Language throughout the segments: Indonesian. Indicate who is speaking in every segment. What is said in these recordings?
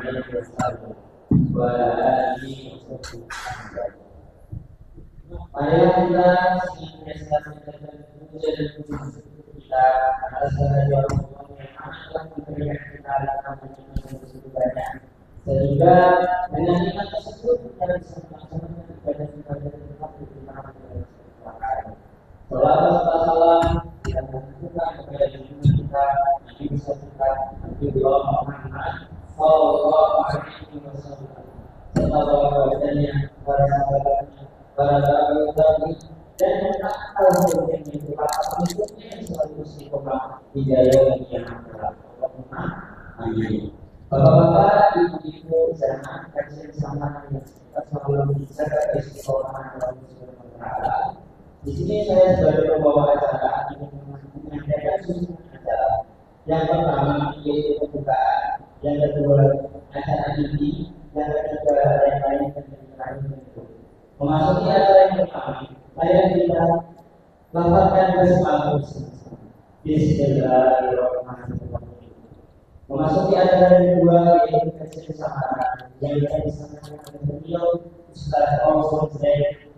Speaker 1: alaihi wasallam wa alihi wasallam. Marilah kita senantiasa menjaga puja dan puji kita atas segala Allah yang telah memberikan kita dalam banyak, sehingga dengan nikmat tersebut kita bisa melaksanakan ibadah-ibadah tetap di tangan Allah. Salam kita menunjukkan kepada diri kita, Nabi bisa kita, Nabi Muhammad Sallallahu Alaihi Wasallam, serta para para sahabatnya, para sahabat dan akal yang kita pengikutnya yang selalu istiqomah di jalan yang benar. Amin. Bapak-bapak, ibu-ibu, jangan kajian sama yang kita selalu bisa istiqomah dalam Subhanahu. Di sini saya sebagai pembawa acara ingin menyampaikan susunan acara. Yang pertama yaitu pembukaan, yang kedua acara inti, yang ketiga yang lain dan yang terakhir itu. Memasuki acara yang pertama, saya kita lafazkan bersama. Bismillahirrahmanirrahim. Memasuki acara yang kedua yaitu kesesamaan yang kita disampaikan oleh beliau Ustaz Rasul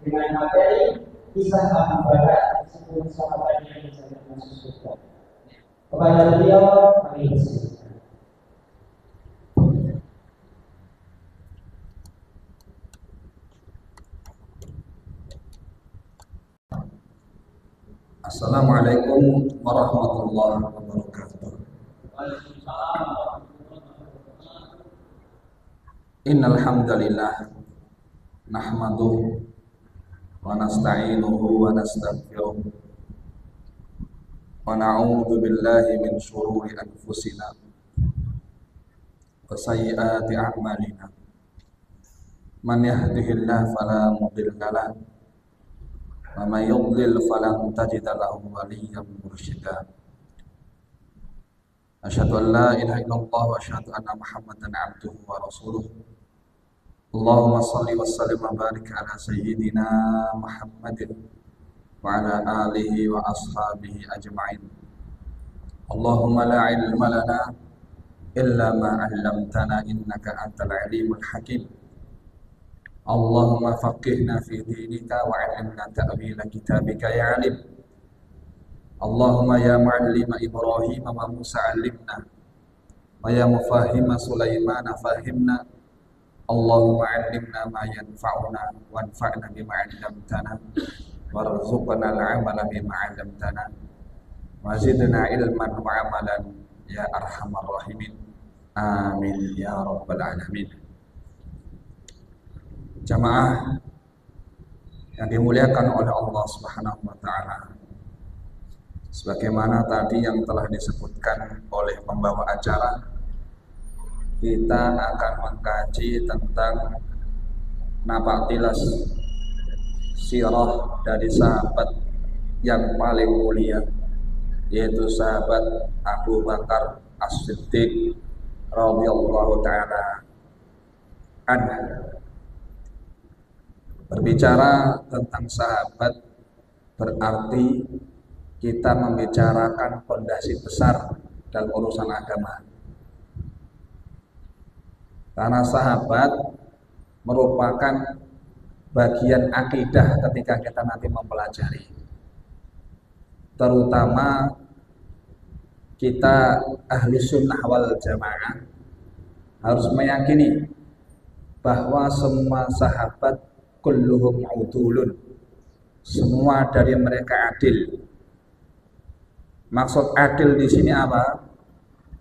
Speaker 1: dengan materi kisah Abu Bakar 10 sahabat yang bisa masuk surga. Kepada beliau kami bersilakan.
Speaker 2: Assalamualaikum warahmatullahi wabarakatuh. Innal hamdalillah nahmaduhu wa nasta'inuhu wa nastaghfiruh wa na'udzu billahi min shururi anfusina wa sayyiati a'malina. Man yahdihillahu fala mudilla lahu wa may yudlil falan tajida lahu waliyyan mursyida. Asyhadu an la ilaha illallah wa asyhadu anna Muhammadan 'abduhu wa rasuluh. Allahumma salli wa sallim wa barik ala sayyidina Muhammadin wa ala alihi wa ashabihi ajma'in. Allahumma la ilma lana illa ma 'allamtana innaka antal alimul hakim. Allahumma faqihna fi dinika wa 'allimna ta'wila kitabika ya 'alim. Allahumma ya mu'allima Ibrahim wa Musa 'allimna wa ya mufahhima Sulaiman fahimna. Allahumma 'allimna ma yanfa'una wanfa'na bima 'allamtana warzuqna al-'amala bima 'allamtana wa zidna ilman wa 'amalan ya arhamar rahimin. Amin ya rabbal alamin. Jamaah yang dimuliakan oleh Allah Subhanahu wa taala, sebagaimana tadi yang telah disebutkan oleh pembawa acara, kita akan mengkaji tentang napaktilas sirah dari sahabat yang paling mulia, yaitu sahabat Abu Bakar As-Siddiq radhiyallahu ta'ala anhu. Berbicara tentang sahabat berarti kita membicarakan fondasi besar dalam urusan agama. Karena sahabat merupakan bagian akidah ketika kita nanti mempelajari. Terutama kita ahli sunnah wal jamaah harus meyakini bahwa semua sahabat kulluhum udulun, semua dari mereka adil. Maksud adil di sini apa?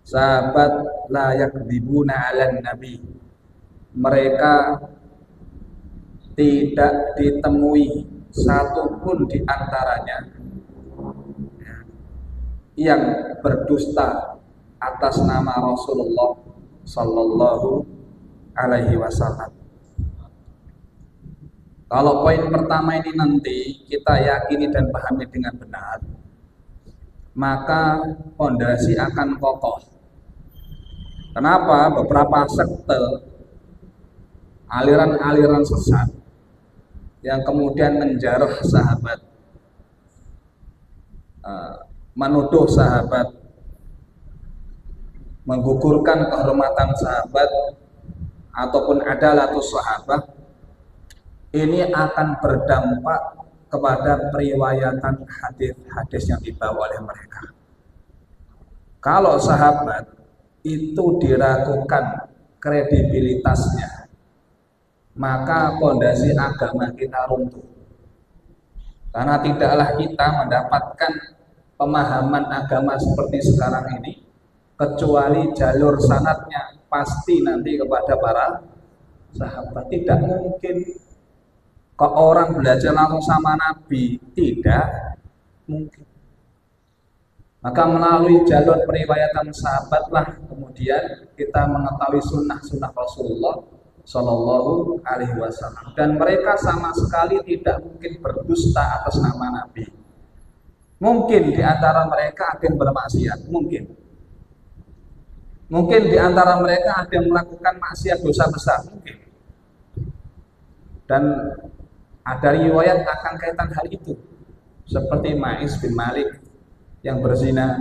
Speaker 2: Sahabat la yakdzibuna 'alan nabi. Mereka tidak ditemui satupun di antaranya yang berdusta atas nama Rasulullah sallallahu alaihi wasallam. Kalau poin pertama ini nanti kita yakini dan pahami dengan benar, maka fondasi akan kokoh. Kenapa? Beberapa sekte, aliran-aliran sesat yang kemudian menjarah sahabat, menuduh sahabat, menggugurkan kehormatan sahabat, ataupun adalatus sahabah ini akan berdampak kepada periwayatan hadis-hadis yang dibawa oleh mereka. Kalau sahabat itu diragukan kredibilitasnya, maka fondasi agama kita runtuh. Karena tidaklah kita mendapatkan pemahaman agama seperti sekarang ini kecuali jalur sanadnya pasti nanti kepada para sahabat. Tidak mungkin kok orang belajar langsung sama Nabi, tidak mungkin. Maka melalui jalur periwayatan sahabatlah kemudian kita mengetahui sunnah-sunnah Rasulullah Shallallahu Alaihi Wasallam, dan mereka sama sekali tidak mungkin berdusta atas nama Nabi. Mungkin di antara mereka ada yang bermaksiat, mungkin di antara mereka ada yang melakukan maksiat dosa besar, mungkin. Dan ada riwayat akan kaitan hal itu, seperti Ma'is bin Malik yang berzina,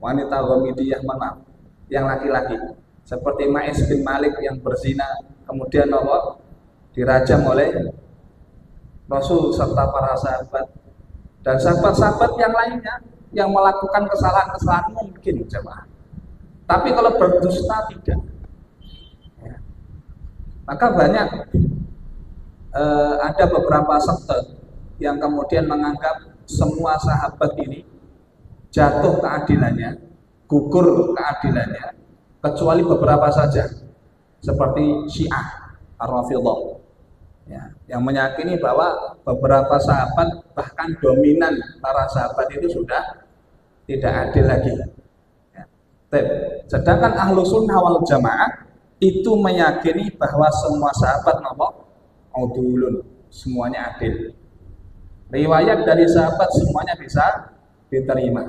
Speaker 2: wanita Ghamidiyah yang laki-laki, seperti Ma'is bin Malik yang berzina, kemudian Allah dirajam oleh Rasul serta para sahabat dan sahabat-sahabat yang lainnya yang melakukan kesalahan-kesalahan mungkin jemaah. Tapi kalau berdusta tidak. Ya. Maka banyak ada beberapa sekte yang kemudian menganggap semua sahabat ini jatuh keadilannya, gugur keadilannya, kecuali beberapa saja, seperti Syiah Ar-Rafidhah, ya, yang meyakini bahwa beberapa sahabat, bahkan dominan para sahabat itu sudah tidak adil lagi. Ya. Sedangkan Ahlu Sunnah wal Jamaah itu meyakini bahwa semua sahabat udulun, semuanya adil. Riwayat dari sahabat semuanya bisa diterima.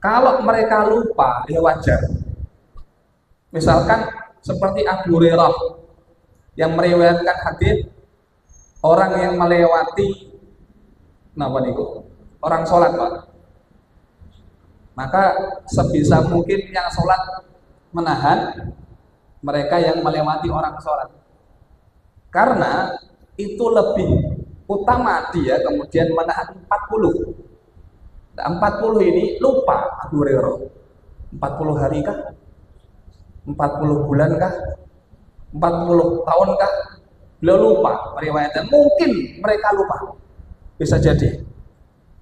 Speaker 2: Kalau mereka lupa, ya wajar. Misalkan seperti Abu Hurairah yang meriwayatkan hadis orang yang melewati orang sholat, Pak. Maka sebisa mungkin yang sholat menahan mereka yang melewati orang sholat, karena itu lebih utama dia kemudian menahan 40. Nah, 40 ini lupa Abu Hurairah. 40 hari kah? 40 bulan kah? 40 tahun kah? Beliau lupa meriwayatkan. Mungkin mereka lupa, bisa jadi.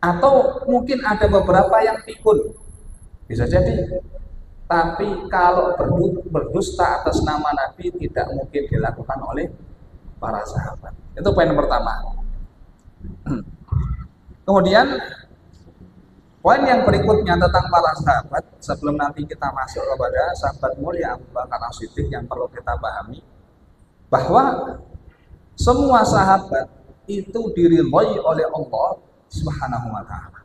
Speaker 2: Atau mungkin ada beberapa yang pikun, bisa jadi. Tapi kalau berdusta atas nama Nabi tidak mungkin dilakukan oleh para sahabat. Itu poin pertama. Kemudian poin yang berikutnya tentang para sahabat, sebelum nanti kita masuk kepada sahabat mulia Abu Bakar As-Siddiq, yang perlu kita pahami bahwa semua sahabat itu diridhai oleh Allah Subhanahu wa taala.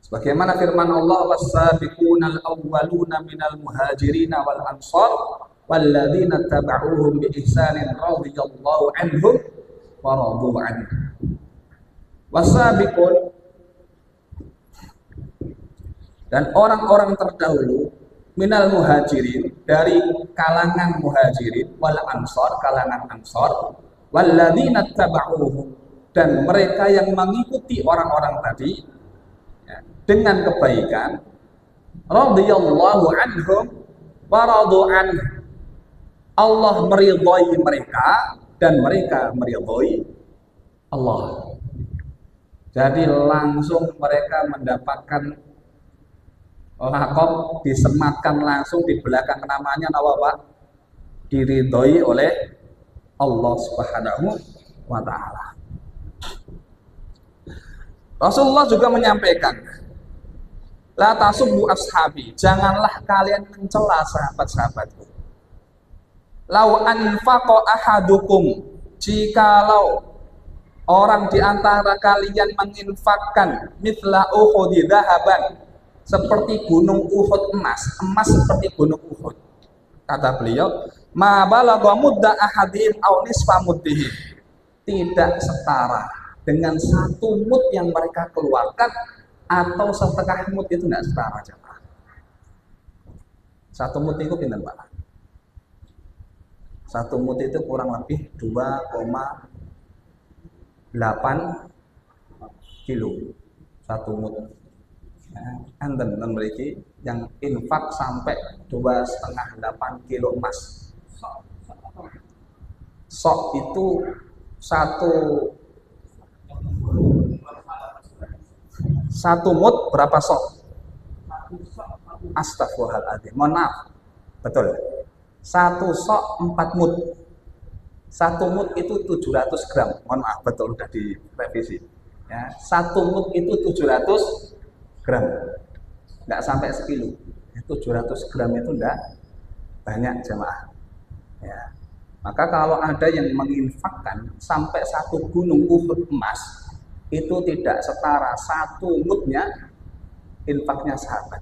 Speaker 2: Sebagaimana firman Allah, was-sabiqunal awwaluna minal muhajirin wal ansar walladzina tabauhum bi ihsanin radhiyallahu anhum wa radu anhu. Was-sabiqun, dan orang-orang terdahulu minal muhajirin, dari kalangan muhajirin, wal ansor, kalangan ansor, walladzina tabauhum, dan mereka yang mengikuti orang-orang tadi ya, dengan kebaikan, radhiyallahu anhum wa radu anhu, Allah meridhai mereka dan mereka meridhai Allah. Jadi langsung mereka mendapatkan lakob, disematkan langsung di belakang namanya Pak, diridhoi oleh Allah Subhanahu wa taala. Rasulullah juga menyampaikan, la tasubbu ashabi, janganlah kalian mencela sahabat-sahabatku. Lau anfaqa ahadukum, jikalau orang di antara kalian menginfakkan mithla Uhud dhahaban, seperti gunung Uhud emas seperti gunung Uhud. Kata beliau, ma balagha mudda ahadin aw nisfa muddihi, tidak setara dengan satu mud yang mereka keluarkan atau setengah mud, itu tidak setara jemaah. Satu mud itu pinten Pak? Satu mut itu kurang lebih 2,8 kilo. Satu mut. Ya, enten memiliki yang infak sampai 2,8 kilo emas. Sok itu satu mut berapa sok? Astagfirullahaladzim, mohon maaf. Betul. Satu sok 4 mut. Satu mut itu 700 gram. Mohon maaf, betul, sudah direvisi. Ya, satu mut itu 700 gram. Enggak sampai sekilo. 700 gram itu enggak banyak jemaah. Ya. Maka kalau ada yang menginfakkan sampai 1 gunung Uhud emas, itu tidak setara 1 mutnya infaknya sahabat.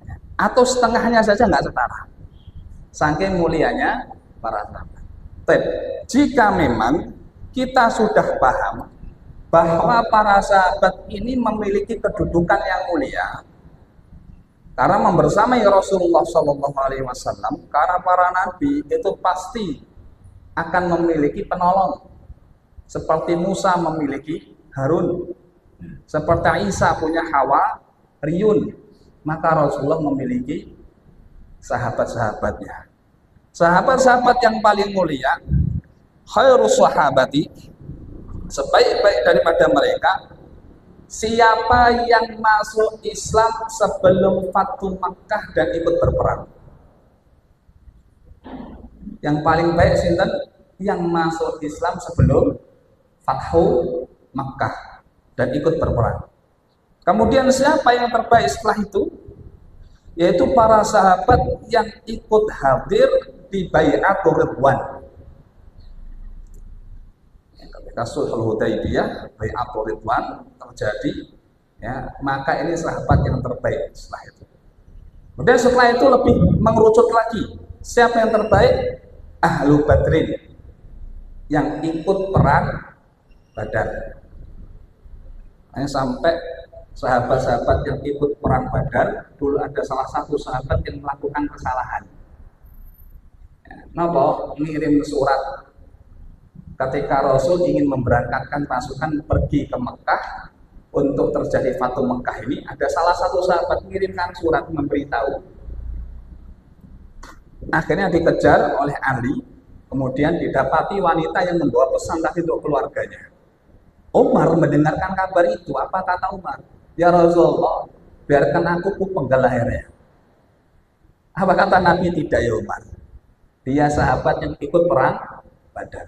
Speaker 2: Ya. Atau setengahnya saja enggak setara. Saking mulianya para sahabat. Jika memang kita sudah paham bahwa para sahabat ini memiliki kedudukan yang mulia, karena membersamai Rasulullah SAW, karena para nabi itu pasti akan memiliki penolong, seperti Musa memiliki Harun, seperti Isa punya Hawa, Riyun, maka Rasulullah memiliki sahabat-sahabatnya. Sahabat-sahabat yang paling mulia, khairus sahabati, sebaik-baik daripada mereka, siapa yang masuk Islam sebelum Fathu Makkah dan ikut berperang. Yang paling baik sinten? Yang masuk Islam sebelum Fathu Makkah dan ikut berperang. Kemudian siapa yang terbaik setelah itu? Yaitu para sahabat yang ikut hadir di Bai'atul Ridwan. Ketika Sulhul Hudaybiyah, Bai'atul Ridwan terjadi, ya, maka ini sahabat yang terbaik setelah itu. Kemudian setelah itu lebih mengerucut lagi. Siapa yang terbaik? Ahlu Badrin, yang ikut perang Badar. Hanya sampai sahabat-sahabat yang ikut perang Badar, dulu ada salah satu sahabat yang melakukan kesalahan. Napa? Ngirim surat ketika Rasul ingin memberangkatkan pasukan pergi ke Mekah untuk terjadi Fathu Mekah ini, ada salah satu sahabat mengirimkan surat memberitahu. Akhirnya dikejar oleh Ali, kemudian didapati wanita yang membawa pesan tadi untuk keluarganya. Umar mendengarkan kabar itu, apa kata Umar? Ya Rasulullah, biarkan aku penggal lehernya. Apa kata Nabi? Tidak ya Umar. Dia sahabat yang ikut perang Badar.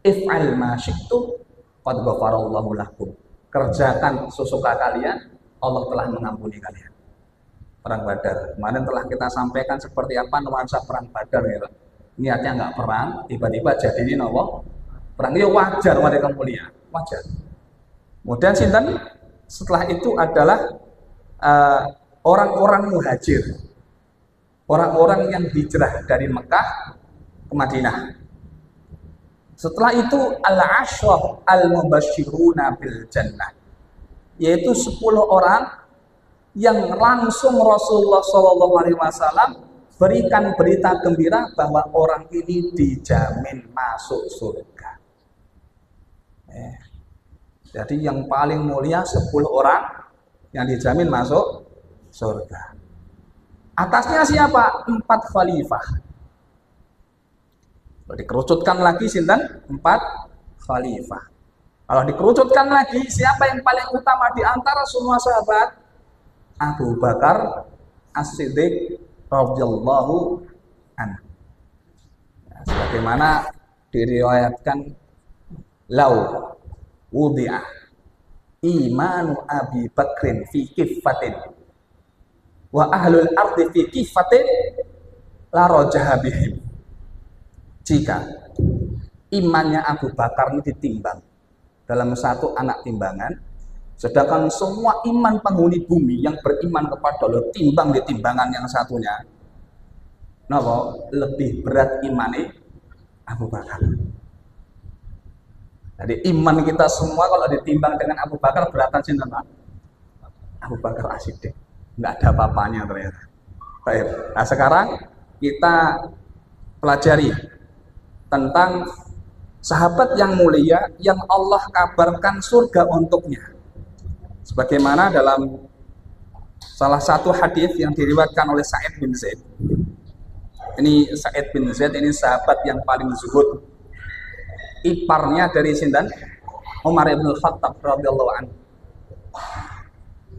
Speaker 2: If'al ma syi'tum qad ghafarallahu lakum. Kerjakan sesuka kalian, Allah telah mengampuni kalian. Perang Badar. Kemarin telah kita sampaikan seperti apa nuansa perang Badar ya. Niatnya enggak perang, tiba-tiba jadi ini nopo? Perang. Ya wajar mereka mulia, wajar. Kemudian sinten? Setelah itu adalah orang-orang muhajir. Orang-orang yang hijrah dari Mekah ke Madinah. Setelah itu al-ashrah al-mubashshiruna bil jannah, yaitu 10 orang yang langsung Rasulullah SAW berikan berita gembira bahwa orang ini dijamin masuk surga. Jadi yang paling mulia 10 orang yang dijamin masuk surga. Atasnya siapa? 4 khalifah. Kalau dikerucutkan lagi sinten? 4 khalifah. Kalau dikerucutkan lagi, siapa yang paling utama di antara semua sahabat? Abu Bakar As-Siddiq radhiyallahu anhu. Sebagaimana diriwayatkan, lau wudi'ah imanu Abi Bakrin fi kiffatin wa ahlul ardi fi kiffatin la rajaha bihim. Jika imannya Abu Bakar ini ditimbang dalam satu anak timbangan, sedangkan semua iman penghuni bumi yang beriman kepada Allah timbang di timbangan yang satunya, napa lebih berat imane Abu Bakar. Jadi iman kita semua kalau ditimbang dengan Abu Bakar beratan sinten? Abu Bakar As-Siddiq. Enggak ada apa-apanya ternyata. Baik. Nah, sekarang kita pelajari tentang sahabat yang mulia yang Allah kabarkan surga untuknya. Sebagaimana dalam salah satu hadis yang diriwayatkan oleh Sa'id bin Zaid. Ini Sa'id bin Zaid ini sahabat yang paling zuhud. Iparnya dari sinten? Umar bin Khattab radhiyallahu anhu.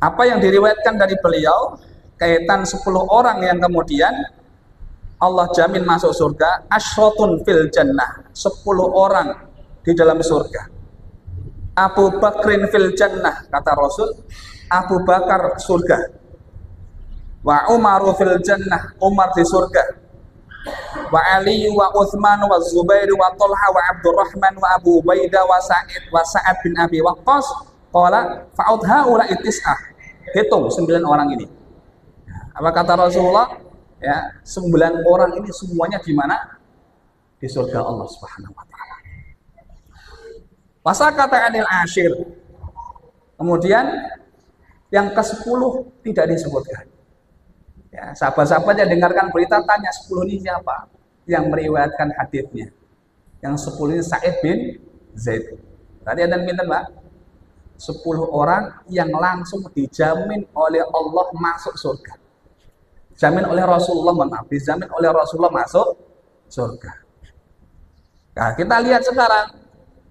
Speaker 2: Apa yang diriwayatkan dari beliau kaitan 10 orang yang kemudian Allah jamin masuk surga, asyratun fil jannah, 10 orang di dalam surga. Abu Bakrin fil jannah, kata Rasul, Abu Bakar surga. Wa Umaru fil jannah, Umar di surga. Wa Ali wa Uthman wa Zubair wa Talha wa Abdurrahman wa Abu Ubaidah wa Sa'ad bin Abi Waqqas. Qala fa'ud haula ittis'ah. Hitung 9 orang ini. Apa kata Rasulullah? Ya, 9 orang ini semuanya di mana? Di surga Allah Subhanahu wa taala. Masa kata anil ashir. Kemudian yang ke-10 tidak disebutkan. Ya, sahabat-sahabat yang dengarkan berita tanya 10 ini siapa yang meriwayatkan hadisnya. Yang 10 ini Sa'id bin Zaid. Tadi ada pinten, Pak? 10 orang yang langsung dijamin oleh Allah masuk surga. Jamin oleh Rasulullah, dijamin oleh Rasulullah masuk surga. Nah, kita lihat sekarang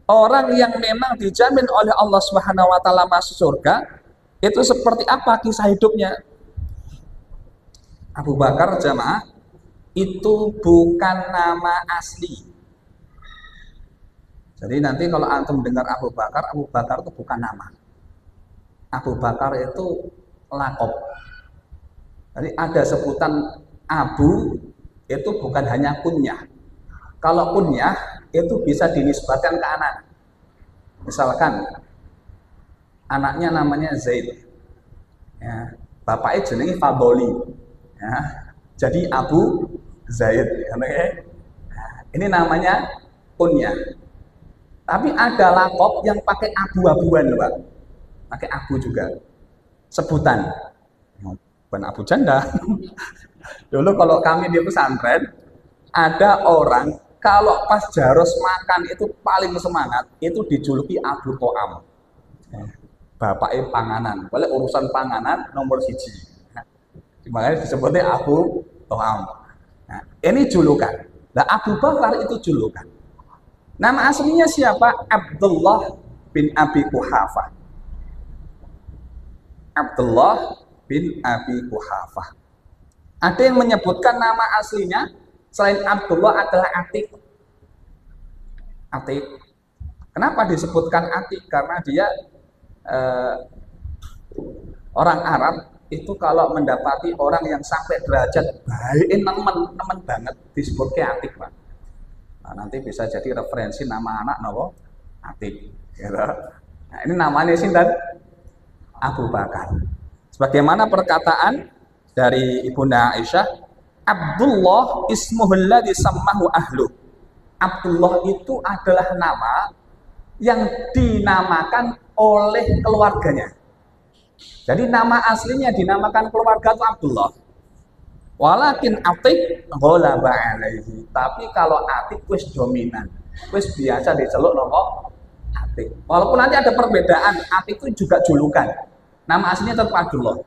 Speaker 2: orang yang memang dijamin oleh Allah Subhanahu wa taala masuk surga, itu seperti apa kisah hidupnya? Abu Bakar jamaah itu bukan nama asli. Jadi nanti kalau antum dengar Abu Bakar itu bukan nama. Abu Bakar itu lakop. Jadi ada sebutan Abu itu bukan hanya kunyah. Kalau kunyah itu bisa dinisbatkan ke anak. Misalkan anaknya namanya Zaid, ya, bapaknya jenenge Fadoli, ya, jadi Abu Zaid. Okay? Nah, ini namanya kunyah. Tapi ada lakop yang pakai abu-abuan, Pak. Pakai abu juga. Sebutan. Bukan Abu Janda. Dulu kalau kami di pesantren, ada orang kalau pas jaros makan itu paling semangat, itu dijuluki Abu To'am. Bapaknya panganan. Boleh urusan panganan nomor 1. Makanya disebutnya Abu To'am. Nah, ini julukan. Nah, Abu Bakar itu julukan. Nama aslinya siapa? Abdullah bin Abi Quhafah. Abdullah bin Abi Quhafah. Ada yang menyebutkan nama aslinya selain Abdullah adalah Atik. Atik. Kenapa disebutkan Atik? Karena dia orang Arab itu kalau mendapati orang yang sampai derajat baik, nemen banget, disebutnya Atik, Pak. Nah, nanti bisa jadi referensi nama anak nopo Atik. Gitu. Nah, ini namanya sinten? Abu Bakar. Sebagaimana perkataan dari Ibunda Aisyah, Abdullah ismuhul ladzi sammahu ahlu. Abdullah itu adalah nama yang dinamakan oleh keluarganya. Jadi nama aslinya dinamakan keluarga itu Abdullah. Walakin Atik ghalaba alaihi. Tapi kalau Atik wis dominan, wis biasa diceluk nopo Atik. Walaupun nanti ada perbedaan, Atik itu juga julukan. Nama aslinya tetap Abdullah.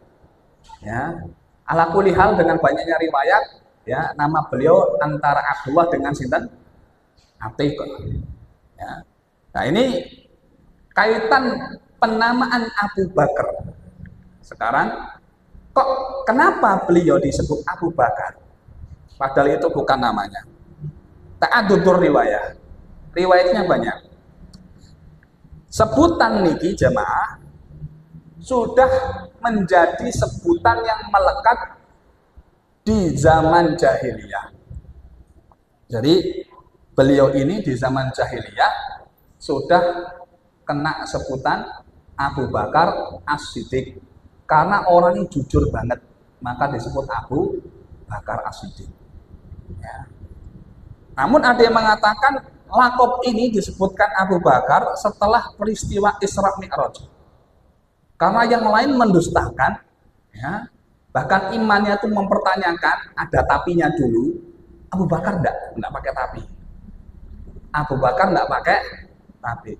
Speaker 2: Ya. Ala kulli hal dengan banyaknya riwayat, ya, nama beliau antara Abdullah dengan sinten? Atik. Ya. Nah, ini kaitan penamaan Abu Bakar. Sekarang kok kenapa beliau disebut Abu Bakar? Padahal itu bukan namanya. Ta'addudur riwayah. Riwayatnya banyak. Sebutan niki jemaah sudah menjadi sebutan yang melekat di zaman jahiliyah. Jadi beliau ini di zaman jahiliyah sudah kena sebutan Abu Bakar As-Siddiq. Karena orang ini jujur banget, maka disebut Abu Bakar As-Siddiq. Ya. Namun ada yang mengatakan lakop ini disebutkan Abu Bakar setelah peristiwa Isra Mi'raj. Karena yang lain mendustakan, ya, bahkan imannya itu mempertanyakan ada tapinya dulu. Abu Bakar enggak pakai tapi. Abu Bakar nggak pakai tapi.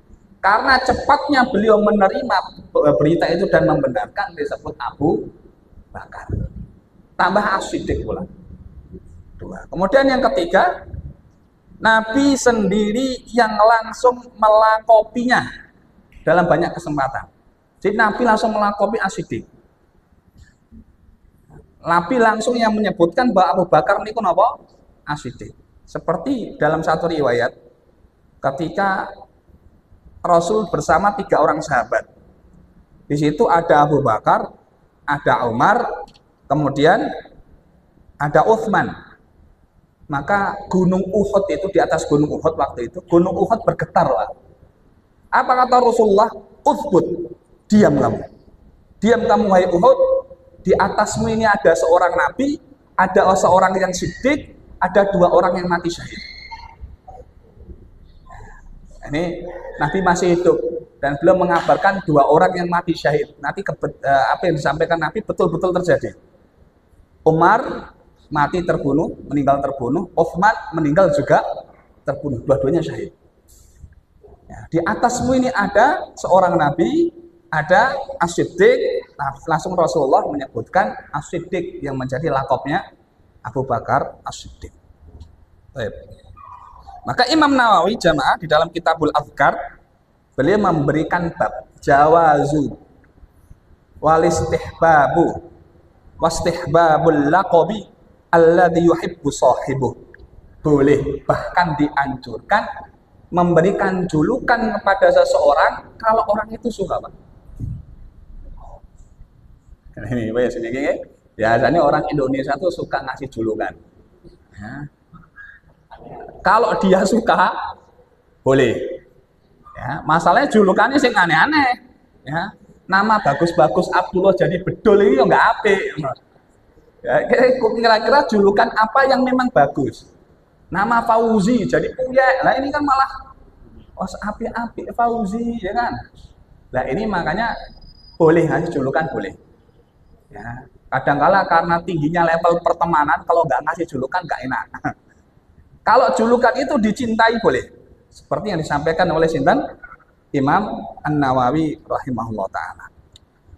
Speaker 2: Karena cepatnya beliau menerima berita itu dan membenarkan disebut Abu Bakar. Tambah As-Siddiq pula. Dua. Kemudian yang ketiga, Nabi sendiri yang langsung melakopinya dalam banyak kesempatan. Jadi Nabi langsung melakopi As-Siddiq. Nabi langsung yang menyebutkan bahwa Abu Bakar ini apa? As-Siddiq. Seperti dalam satu riwayat, ketika Rasul bersama 3 orang sahabat. Di situ ada Abu Bakar, ada Umar, kemudian ada Uthman. Maka gunung Uhud itu, di atas gunung Uhud waktu itu, gunung Uhud bergetar. Apa kata Rasulullah? Uthbut, diam kamu. Diam kamu wahai Uhud, di atasmu ini ada seorang nabi, ada seorang yang siddiq, ada 2 orang yang mati syahid. Ini Nabi masih hidup dan beliau mengabarkan 2 orang yang mati syahid. Nanti apa yang disampaikan Nabi betul-betul terjadi. Umar mati terbunuh, meninggal terbunuh. Uthman meninggal juga terbunuh. Dua-duanya syahid. Ya, di atasmu ini ada seorang Nabi, ada As-Siddiq. Nah, langsung Rasulullah menyebutkan As-Siddiq yang menjadi lakopnya Abu Bakar As-Siddiq. Baik. Maka Imam Nawawi jamaah di dalam Kitabul Adhkar beliau memberikan bab jawazu walistihbabu wastihbabul laqabi alladhi yuhibbu sahibuh. Boleh, bahkan dianjurkan memberikan julukan kepada seseorang kalau orang itu suka, Pak. Ini biasanya orang Indonesia tuh suka ngasih julukan. Ya. Kalau dia suka, boleh. Ya, masalahnya julukannya sing aneh-aneh. Ya, nama bagus-bagus Abdullah jadi bedol ini nggak apik. Ya, kira-kira julukan apa yang memang bagus? Nama Fauzi jadi Puya. Nah ini kan malah api-api Fauzi, ya kan? Nah ini makanya boleh ngasih julukan boleh. Ya, kadang-kala karena tingginya level pertemanan, kalau nggak ngasih julukan nggak enak. Kalau julukan itu dicintai boleh. Seperti yang disampaikan oleh Sinten Imam An-Nawawi rahimahullah ta'ala.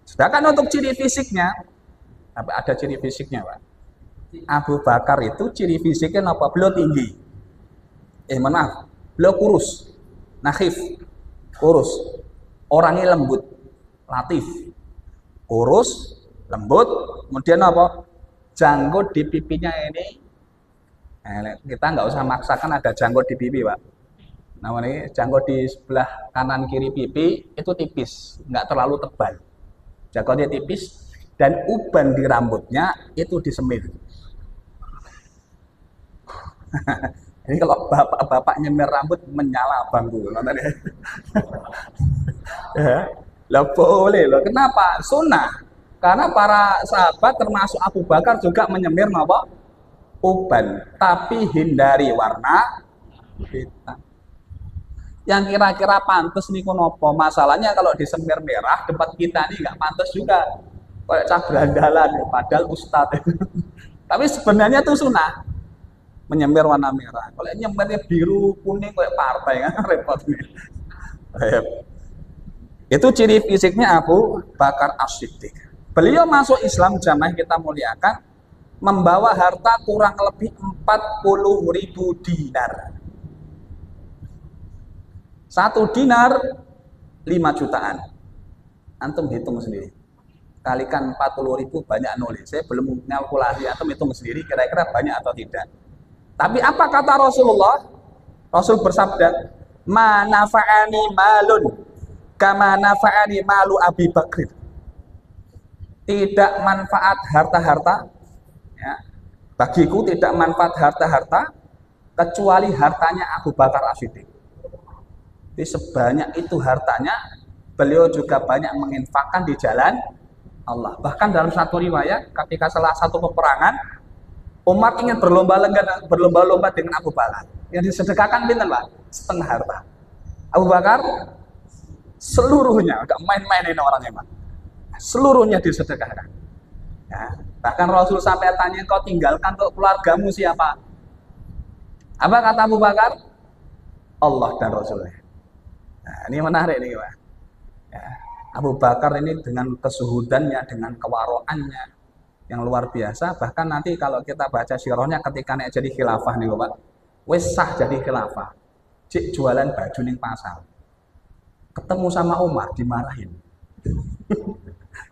Speaker 2: Sedangkan untuk ciri fisiknya, ada ciri fisiknya, Pak. Abu Bakar itu ciri fisiknya apa? Beliau tinggi. Maaf, beliau kurus. Nakhif, kurus. Orangnya lembut, latif. Kurus, lembut, kemudian apa? Janggut di pipinya ini. Nah, kita nggak usah maksakan ada janggut di pipi, Pak. Namanya janggut di sebelah kanan kiri pipi itu tipis, nggak terlalu tebal. Janggutnya tipis dan uban di rambutnya itu disemir. Ini kalau bapak nyemir rambut menyala bangku. Ya, lah boleh loh. Kenapa? Sunnah. Karena para sahabat termasuk Abu Bakar juga menyemir apa? Uban, tapi hindari warna hitam. Yang kira-kira pantas nih konopo. Masalahnya kalau disemir merah tempat kita nih nggak pantas juga. Kayak cah berandalan, padahal ustadz. Tapi sebenarnya itu sunnah menyemir warna merah. Kalau nyemirnya biru kuning kayak partai kan repot nih. Itu ciri fisiknya Abu Bakar As-Siddiq. Beliau masuk Islam jamaah kita muliakan membawa harta kurang lebih 40.000 dinar. 1 dinar 5 jutaan. Antum hitung sendiri. Kalikan 40.000 banyak nulis. Saya belum kalkulasi, antum hitung sendiri kira-kira banyak atau tidak. Tapi apa kata Rasulullah? Rasul bersabda, "Ma nafa'ani malun kama nafa'ani malu Abi Bakr." Tidak manfaat harta-harta, ya, bagiku tidak manfaat harta-harta kecuali hartanya Abu Bakar As-Siddiq. Jadi sebanyak itu hartanya, beliau juga banyak menginfakkan di jalan Allah. Bahkan dalam satu riwayat, ketika salah satu peperangan, Umar ingin berlomba-lomba dengan Abu Bakar. Yang disedekahkan pinten, Pak? Setengah harta. Abu Bakar seluruhnya, enggak main-main ini orangnya, Pak. Seluruhnya disedekahkan. Ya, bahkan Rasul sampai tanya, kau tinggalkan untuk keluargamu siapa? Apa kata Abu Bakar? Allah dan Rasulnya. Nah, ini menarik nih Pak. Ya, Abu Bakar ini dengan kesuhudannya, dengan kewaroannya yang luar biasa. Bahkan nanti kalau kita baca sirahnya ketika naik jadi khilafah nih Pak, wes sah jadi khilafah. Cik jualan baju ning pasar, ketemu sama Umar dimarahin.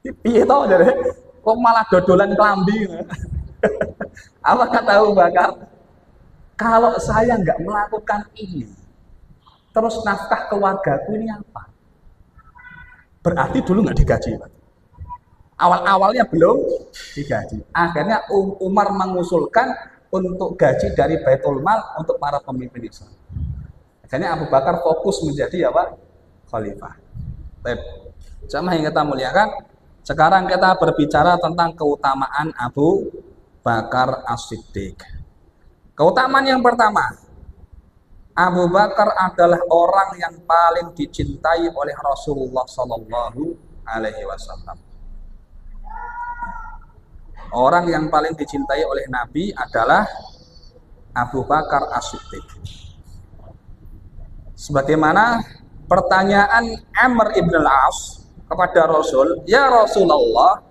Speaker 2: Piye tau jadi kok malah dodolan klambi. Apa kata Abu Bakar? Kalau saya nggak melakukan ini, terus nafkah keluargaku ini apa? Berarti dulu nggak digaji, Pak. Awal-awalnya belum digaji. Akhirnya Umar mengusulkan untuk gaji dari Baitul Mal untuk para pemimpin Islam. Akhirnya Abu Bakar fokus menjadi apa? Khalifah. Baik. Jamaah yang kita muliakan, sekarang kita berbicara tentang keutamaan Abu Bakar As-Siddiq. Keutamaan yang pertama, Abu Bakar adalah orang yang paling dicintai oleh Rasulullah Sallallahu Alaihi Wasallam. Orang yang paling dicintai oleh Nabi adalah Abu Bakar As-Siddiq. Sebagaimana pertanyaan Amr ibn al-As kepada Rasul, ya Rasulullah,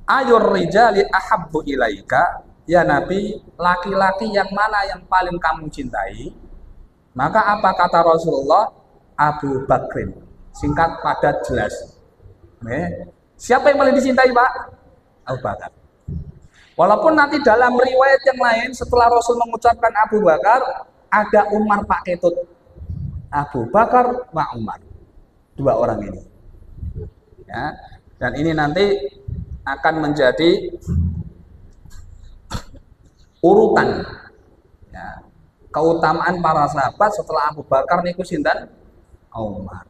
Speaker 2: ayur rijali ahabbu ilaika, ya Nabi, laki-laki yang mana yang paling kamu cintai? Maka apa kata Rasulullah? Abu Bakrin. Singkat padat jelas. Siapa yang paling dicintai Pak? Abu Bakar. Walaupun nanti dalam riwayat yang lain setelah Rasul mengucapkan Abu Bakar, ada Umar Pak Ketut. Abu Bakar wa Umar, dua orang ini. Ya, dan ini nanti akan menjadi urutan ya, keutamaan para sahabat setelah Abu Bakar niku sinten? Umar.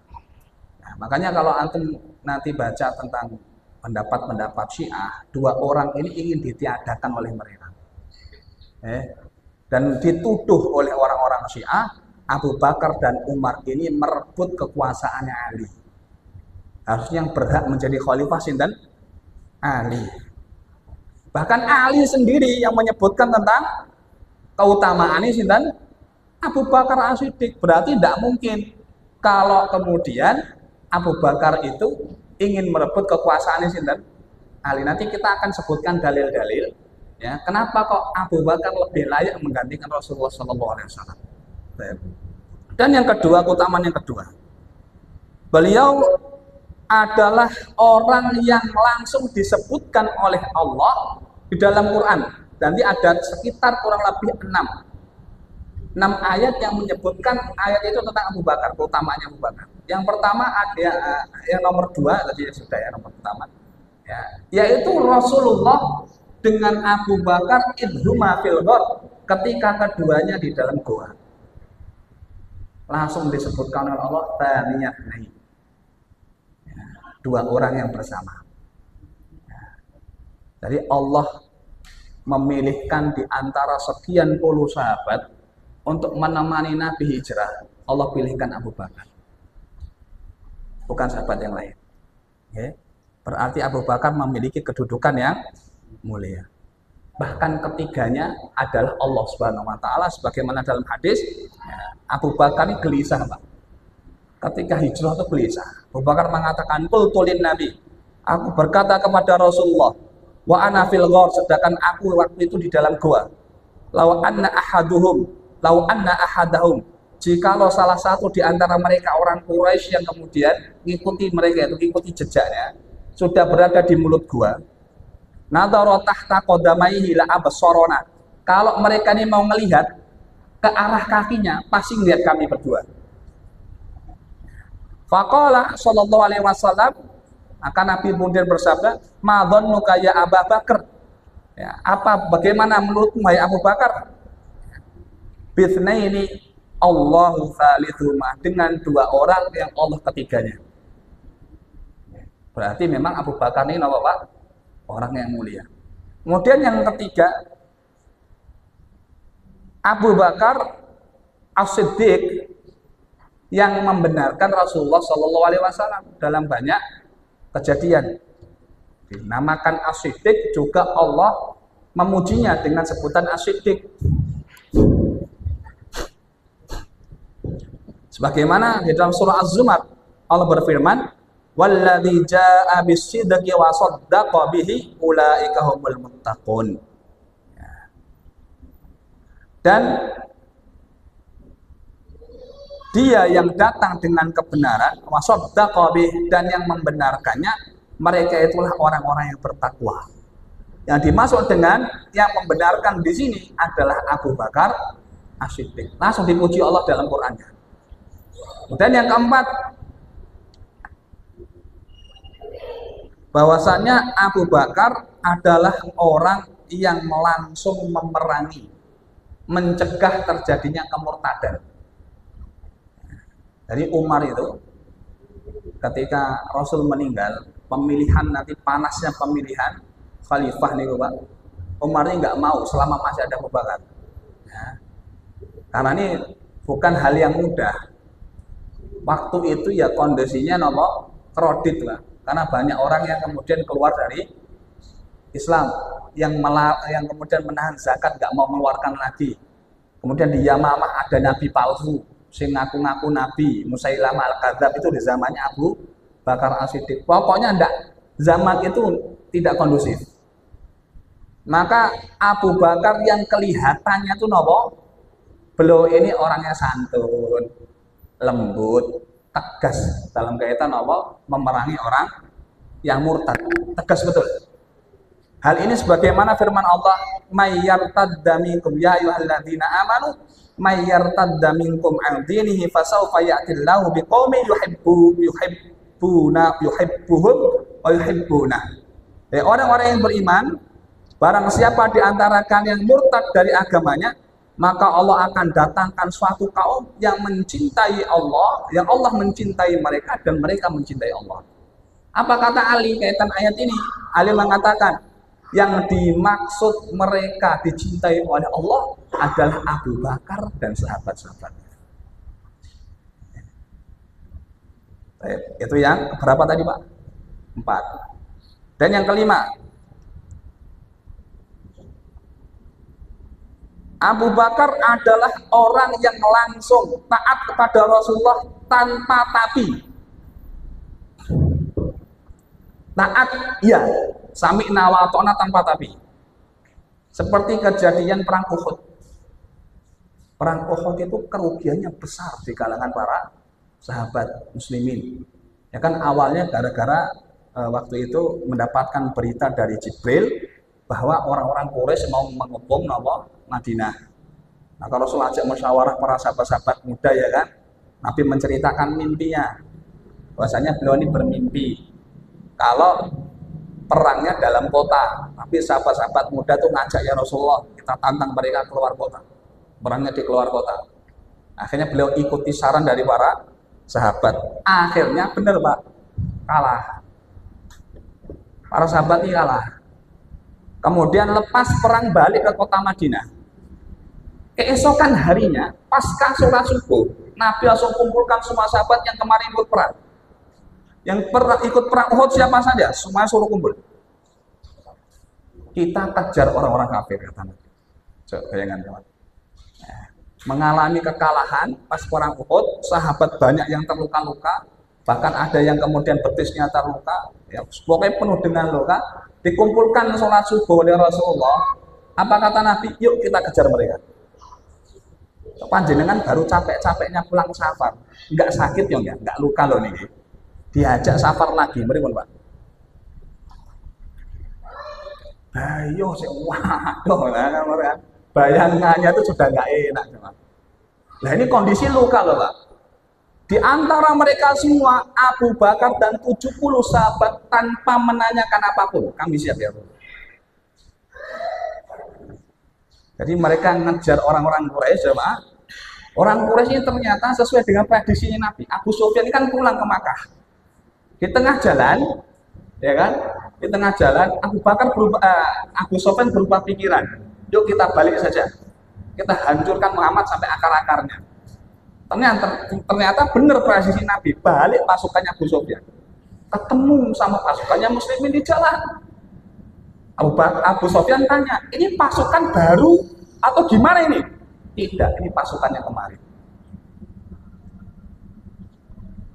Speaker 2: Nah, makanya kalau antum nanti baca tentang pendapat-pendapat Syiah, dua orang ini ingin ditiadakan oleh mereka. Dan dituduh oleh orang-orang Syiah, Abu Bakar dan Umar ini merebut kekuasaannya Ali. Harusnya yang berhak menjadi khalifah sinten? Ali. Bahkan Ali sendiri yang menyebutkan tentang keutamaan ini sinten? Abu Bakar As-Siddiq. Berarti tidak mungkin kalau kemudian Abu Bakar itu ingin merebut kekuasaan ini sinten? Ali. Nanti kita akan sebutkan dalil-dalil ya, kenapa kok Abu Bakar lebih layak menggantikan Rasulullah SAW. Dan yang kedua, keutamaan yang kedua, beliau adalah orang yang langsung disebutkan oleh Allah di dalam Quran. Nanti ada sekitar kurang lebih 6 ayat yang menyebutkan ayat itu tentang Abu Bakar, keutamaannya Abu Bakar. Yang pertama ada yang nomor 2 tadi sudah ya, nomor pertama ya, yaitu Rasulullah dengan Abu Bakar idhuma fil ghar, ketika keduanya di dalam goa. Langsung disebutkan oleh Allah taniyah nahi. Ya, dua orang yang bersama. Ya. Jadi Allah memilihkan di antara sekian puluh sahabat untuk menemani Nabi hijrah. Allah pilihkan Abu Bakar, bukan sahabat yang lain. Ya. Berarti Abu Bakar memiliki kedudukan yang mulia. Bahkan ketiganya adalah Allah Subhanahu wa taala, sebagaimana dalam hadis ya, Abu Bakar ini gelisah, Pak. Ketika hijrah itu gelisah. Abu Bakar mengatakan, "Qultulin Nabi." Aku berkata kepada Rasulullah, "Wa ana fil ghar," sedangkan aku waktu itu di dalam goa. "Lau anna ahadahum." Jikalau salah satu di antara mereka orang Quraisy yang kemudian mengikuti mereka, itu mengikuti jejaknya, sudah berada di mulut gua, nadhara tahta qadamaihi la absarona. Kalau mereka ini mau melihat ke arah kakinya, pasti melihat kami berdua. Faqala sallallahu alaihi wasallam, akan Nabi kemudian bersabda, "Ma dhannuka ya Abu Bakar?" Ya, bagaimana menurutmu hai Abu Bakar? Bitsnaini Allahu thalithuhuma, dengan dua orang yang Allah ketiganya. Berarti memang Abu Bakar ini apa Pak? Orang yang mulia. Kemudian yang ketiga, Abu Bakar As-Siddiq yang membenarkan Rasulullah SAW dalam banyak kejadian. Dinamakan As-Siddiq, juga Allah memujinya dengan sebutan As-Siddiq. Sebagaimana di dalam surah Az-Zumar Allah berfirman, "Walladzi jaa'a bis-sidqi wa shaddaqa bihi ulaika humul muttaqun." Dan dia yang datang dengan kebenaran, wa shaddaqa bihi, dan yang membenarkannya, mereka itulah orang-orang yang bertakwa. Yang dimaksud dengan yang membenarkan di sini adalah Abu Bakar As-Siddiq. Langsung dipuji Allah dalam Qur'annya. Dan yang keempat, bahwasanya Abu Bakar adalah orang yang langsung memerangi, mencegah terjadinya kemurtadan. Jadi Umar itu ketika Rasul meninggal, pemilihan nanti panasnya pemilihan khalifah nih Pak, Umar ini nggak mau selama masih ada Abu Bakar. Ya. Karena ini bukan hal yang mudah. Waktu itu ya kondisinya nomor kredit lah, karena banyak orang yang kemudian keluar dari Islam, yang kemudian menahan zakat, nggak mau mengeluarkan lagi. Kemudian di Yamamah ada nabi palsu, sing ngaku-ngaku nabi, Musailamah al-Kadzab, itu di zamannya Abu Bakar As-Siddiq. Pokoknya zaman itu tidak kondusif. Maka Abu Bakar yang kelihatannya tuh nopo, beliau ini orangnya santun, lembut, tegas dalam kaitan nopo memerangi orang yang murtad, tegas betul. Hal ini sebagaimana firman Allah, "May yartadda minkum ya ayyuhalladzina amanu may yartadda minkum an dinihi fasawfa ya'tillahu biqaumin yuhibbuhum wa yuhibbuna." Orang-orang yang beriman, barang siapa di antara kalian murtad dari agamanya, maka Allah akan datangkan suatu kaum yang mencintai Allah, yang Allah mencintai mereka dan mereka mencintai Allah. Apa kata Ali kaitan ayat ini? Ali mengatakan, yang dimaksud mereka dicintai oleh Allah adalah Abu Bakar dan sahabat-sahabatnya. Itu yang berapa tadi Pak? 4. Dan yang kelima, Abu Bakar adalah orang yang langsung taat kepada Rasulullah tanpa tapi. Taat, ya, sami'na wa ata'na tanpa tapi. Seperti kejadian perang Uhud. Perang Uhud itu kerugiannya besar di kalangan para sahabat muslimin. Ya kan awalnya gara-gara waktu itu mendapatkan berita dari Jibril bahwa orang-orang Quraisy mau mengepung Madinah. Maka Rasul ajak musyawarah para sahabat-sahabat muda ya kan. Nabi menceritakan mimpinya. Bahwasanya beliau ini bermimpi kalau perangnya dalam kota, tapi sahabat-sahabat muda tuh ngajak, ya Rasulullah, kita tantang mereka keluar kota. Perangnya di keluar kota. Akhirnya beliau ikuti saran dari para sahabat. Akhirnya benar Pak, kalah. Para sahabat ini kalah. Kemudian lepas perang balik ke kota Madinah. Keesokan harinya, pasca sholat subuh, Nabi langsung kumpulkan semua sahabat yang kemarin ikut perang. Yang pernah ikut perang Uhud siapa saja, semua suruh kumpul. Kita kejar orang-orang kafir, kata Nabi. Coba bayangkan teman. Mengalami kekalahan pas perang Uhud, sahabat banyak yang terluka-luka, bahkan ada yang kemudian betisnya terluka, ya, pokoknya penuh dengan luka. Dikumpulkan sholat subuh oleh Rasulullah. Apa kata Nabi? Yuk kita kejar mereka. Panjenengan baru capek-capeknya pulang safar, nggak sakit ya nggak luka loh nih. Diajak safar lagi, mereka Pak. Ayo sih, waduh, bayangannya itu sudah nggak enak, teman. Nah ini kondisi luka loh Pak. Di antara mereka semua, Abu Bakar dan 70 sahabat tanpa menanyakan apapun, kami siap ya. Jadi mereka ngejar orang-orang Quraisy, Pak. Orang Quraisy ini ternyata sesuai dengan prediksinya Nabi. Abu Sufyan ini kan pulang ke Makkah. Di tengah jalan, ya kan? Di tengah jalan, Abu Sufyan berubah pikiran. Yuk kita balik saja. Kita hancurkan Muhammad sampai akar-akarnya. Ternyata benar prediksi Nabi. Balik pasukannya Abu Sufyan. Ketemu sama pasukannya Muslimin di jalan. Abu Sufyan tanya, ini pasukan baru atau gimana ini? Tidak, ini pasukan yang kemarin.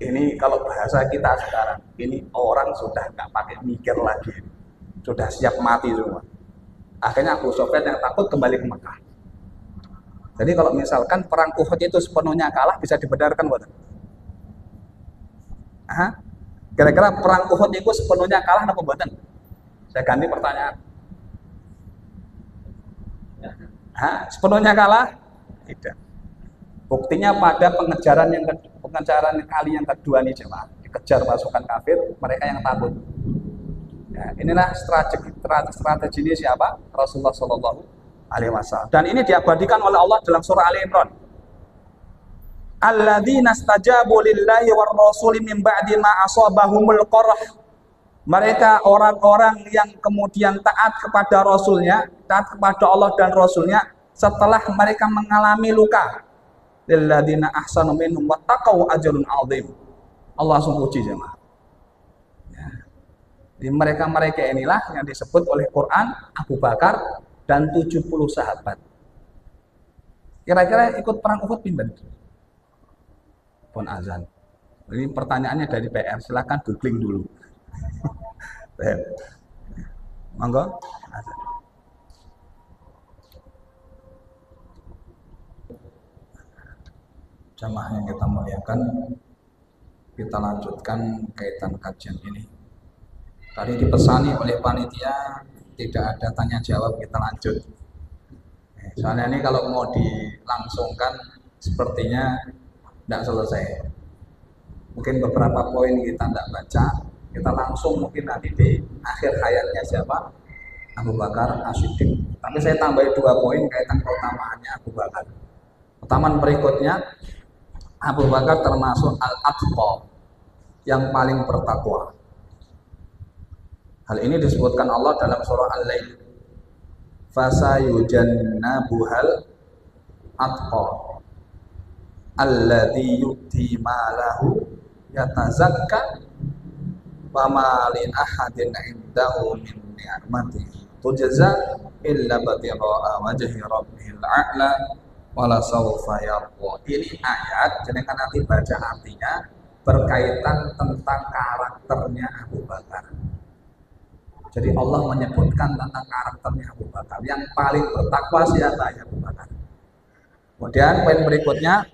Speaker 2: Ini kalau bahasa kita sekarang, ini orang sudah nggak pakai mikir lagi, sudah siap mati semua. Akhirnya Abu Sufyan yang takut kembali ke Mekah. Jadi kalau misalkan perang Uhud itu sepenuhnya kalah, bisa dibenarkan bukan? Kira-kira perang Uhud itu sepenuhnya kalah atau bukan? Saya ganti pertanyaan. Sepenuhnya kalah? Tidak. Buktinya pada pengejaran kali yang kedua nih jemaah, dikejar pasukan kafir, mereka yang takut. Ya, inilah strategi ini siapa? Rasulullah Shallallahu Alaihi Wasallam. Dan ini diabadikan oleh Allah dalam surah Ali Imran. Alladzina stajabu lillahi war rasuli min ba'di ma asabahumul qarh. Mereka orang-orang yang kemudian taat kepada Rasulnya, taat kepada Allah dan Rasulnya setelah mereka mengalami luka. Lilladzina ahsanu minhum wattaqau ajrun 'adzim. Allah langsung puji jemaah. Ya. Di mereka-mereka inilah yang disebut oleh Quran Abu Bakar dan 70 sahabat. Kira-kira ikut perang Uhud pinten? Pun azan. Ini pertanyaannya dari PR, silakan googling dulu. Monggo. Jamaah yang kita muliakan, kita lanjutkan kaitan kajian ini. Tadi dipesani oleh panitia tidak ada tanya jawab, kita lanjut. Soalnya ini kalau mau dilangsungkan sepertinya tidak selesai. Mungkin beberapa poin kita tidak baca, kita langsung mungkin nanti di akhir hayatnya siapa? Abu Bakar As-Siddiq. Tapi saya tambahin 2 poin kaitan keutamaannya Abu Bakar. Keutamaan berikutnya, Abu Bakar termasuk al-atqa, yang paling bertakwa. Hal ini disebutkan Allah dalam surah Al-Lail. Fasayujannabuhal atqa alladzi yu'ti malahu yatazakka wa ma li ahadin 'indahu min ni'matin tujza illa batigha wajhi rabbihil a'la wala sawfa yarda. Ini ayat jenengan nanti baca artinya berkaitan tentang karakternya Abu Bakar. Jadi Allah menyebutkan tentang karakternya Abu Bakar. Yang paling bertakwa siapa? Abu Bakar. Kemudian poin berikutnya,